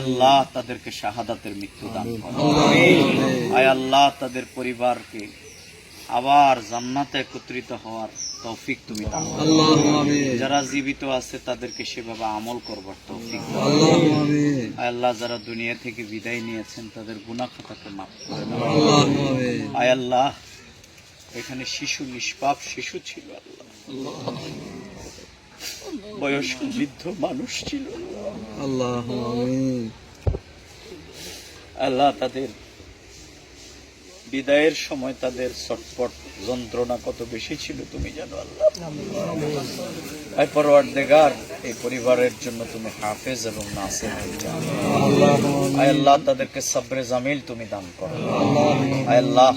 আল্লাহ তাদেরকে শাহাদাতের মৃত্যু দান করো। আয় আল্লাহ তাদের পরিবারকে আবার জান্নাতে একত্রিত হওয়ার তৌফিক তুমি দান করো। যারা জীবিত আছে তাদেরকে সেভাবে আমল করবার তৌফিক দাও। আয় আল্লাহ যারা দুনিয়া থেকে বিদায় নিয়েছেন তাদের গুনাহ খাতাকে মাফ করে দাও। আয় আল্লাহ এখানে শিশু, নিষ্পাপ শিশু ছিল আল্লাহ, বয়স্ক বৃদ্ধ মানুষ ছিল আল্লাহ। আল্লাহ তাদের বিদায়ের সময় তাদের ছটফট যন্ত্রণা কত বেশি ছিল তুমি জানো আল্লাহ। আয় পরওয়ারদিগার এই পরিবারের জন্য তুমি হাফেজ এবং নাসির হয়ে যাও। আয় আল্লাহ তাদেরকে সবরে জামিল তুমি দান করো। আয় আল্লাহ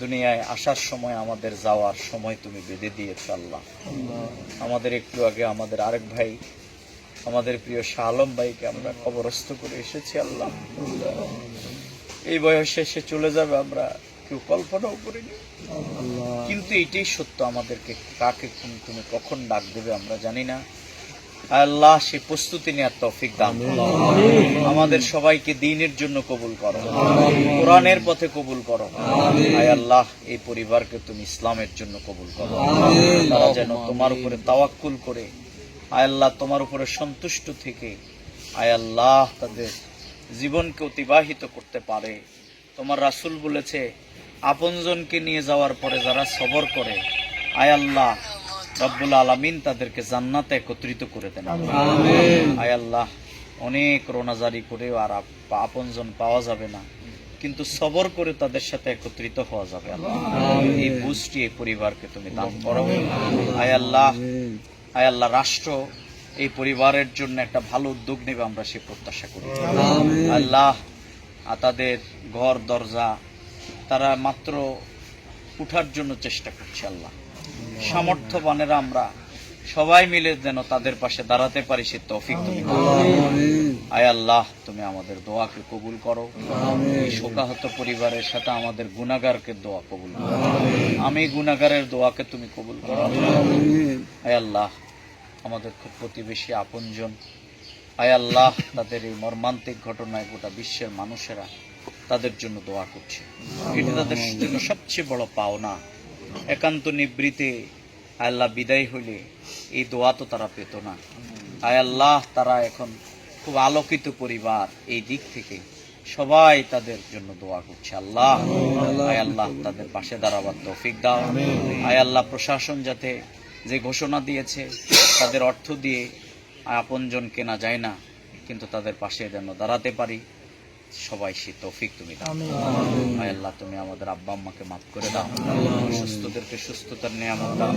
দুনিয়ায় আসার সময় আমাদের যাওয়ার সময় তুমি বেঁধে দিয়েছ আল্লাহ। আমাদের একটু আগে আমাদের আরেক ভাই, আমাদের প্রিয় শাহ আলম ভাইকে আমরা কবরস্থ করে এসেছি আল্লাহ। এই বয়সে সে চলে যাবে আমরা কেউ কল্পনাও করিনি, কিন্তু এটাই সত্য। আমাদেরকে কাকে তুমি কখন ডাক দেবে আমরা জানি না। আল্লাহ সে প্রস্তুতি নেওয়ার তৌফিক দান করো। আমাদের সবাইকে দ্বীনের জন্য কবুল করো, কোরআনের পথে কবুল করো। আয় আল্লাহ এই পরিবারকে তুমি ইসলামের জন্য কবুল করো। তারা যেন তোমার উপরে তাওয়াক্কুল করে আয় আল্লাহ তোমার উপরে সন্তুষ্ট থেকে আয় আল্লাহ তাদের জীবনকে অতিবাহিত করতে পারে। তোমার রাসূল বলেছে আপনজনকে নিয়ে যাওয়ার পরে যারা সবর করে আয় আল্লাহ রব্বুল আলামিন তাদেরকে জান্নাতে একত্রিত করে দেন। আয় আল্লাহ অনেক রোনাজারি করেও আর আপনজন পাওয়া যাবে না, কিন্তু সবর করে তাদের সাথে একত্রিত হওয়া যাবে আল্লাহ। এই বুঝটি এই পরিবারকে তুমি দান করো। আয় আল্লাহ রাষ্ট্র এই পরিবারের জন্য একটা ভালো উদ্যোগ নেবে আমরা সে প্রত্যাশা করি আল্লাহ। তাদের ঘর দরজা তারা মাত্র উঠার জন্য চেষ্টা করছে আল্লাহ। সামর্থ্যবানেরা আমরা সবাই মিলে যেন তাদের পাশে দাঁড়াতে পারি সে তৌফিক তুমি দাও। আয় আল্লাহ তুমি আমাদের দোয়াকে কবুল করো। এই শোকাহত পরিবারের সাথে আমাদের গুনাহগারকে দোয়া কবুল করো। আমি গুনাহগারের দোয়াকে তুমি কবুল করো। আয় আল্লাহ আমাদের খুব প্রতিবেশী আপনজন আয় আল্লাহ তাদের এই মর্মান্তিক ঘটনায় গোটা বিশ্বের মানুষেরা তাদের জন্য দোয়া করছে। এটা তাদের জন্য সবচেয়ে বড় পাওনা। একান্ত নিবৃতে আল্লাহ বিদায় হইলে এই দোয়া তো তারা পেত না। আয় আল্লাহ তারা এখন খুব আলোকিত পরিবার, এই দিক থেকে সবাই তাদের জন্য দোয়া করছে আল্লাহ। আয় আল্লাহ তাদের পাশে দাঁড়াবার তৌফিক দাও। আয় আল্লাহ প্রশাসন যাতে যে ঘোষণা দিয়েছে তাদের অর্থ দিয়ে আপনজন কেনা যায় না, কিন্তু তাদের পাশে যেন দাঁড়াতে পারি সবাই সে তৌফিক তুমি দাও। আয় আল্লাহ তুমি আমাদের আব্বা আম্মাকে মাফ করে দাও, সুস্থদেরকে সুস্থতার নিয়ামত দাও।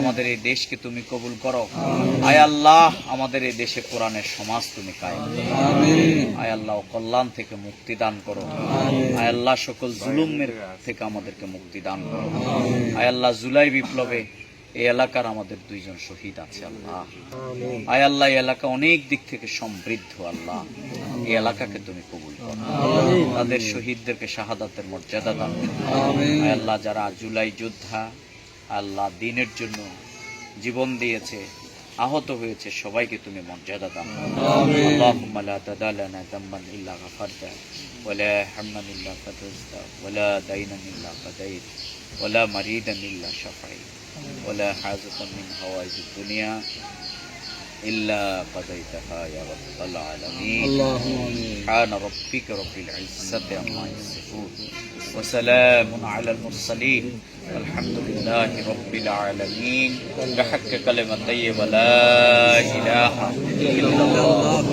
আমাদের এই দেশকে তুমি কবুল করো। আয় আল্লাহ আমাদের এই দেশে কোরআনের সমাজ তুমি কায়েম করো। আয় আল্লাহ কল্যাণ থেকে মুক্তি দান করো। আয় আল্লাহ সকল জুলুমের থেকে আমাদেরকে মুক্তি দান করো। আয় আল্লাহ জুলাই বিপ্লবে এই এলাকার আমাদের দুইজন শহীদ আছে আল্লাহ। আয় আল্লাহ এই এলাকা অনেক দিক থেকে সমৃদ্ধ আল্লাহ। এই এলাকাকে তুমি কবুল করো। তাদের শহীদদেরকে শাহাদাতের মর্যাদা দান করো। আয় আল্লাহ যারা জুলাই যোদ্ধা আল্লাহ দ্বীনের জন্য জীবন দিয়েছে, আহত হয়েছে, সবাইকে তুমি মর্যাদা দান করো। আল্লাহুম্মা লা তাদা লানা যামবান ইল্লা গাফারতা ওয়ালা হাম্মান ইল্লা ফারাজতা ওয়ালা দাইনান ইল্লা কাদাইত ওয়ালা মারিদান ইল্লা শাফাইত ولا حاجة من حوائج الدنيا إلا قضيتها يا رب العالمين. سبحان ربك رب العزة عما يصفون وسلام على المرسلين والحمد لله رب العالمين. بحق كلمتي ولا إله إلا الله.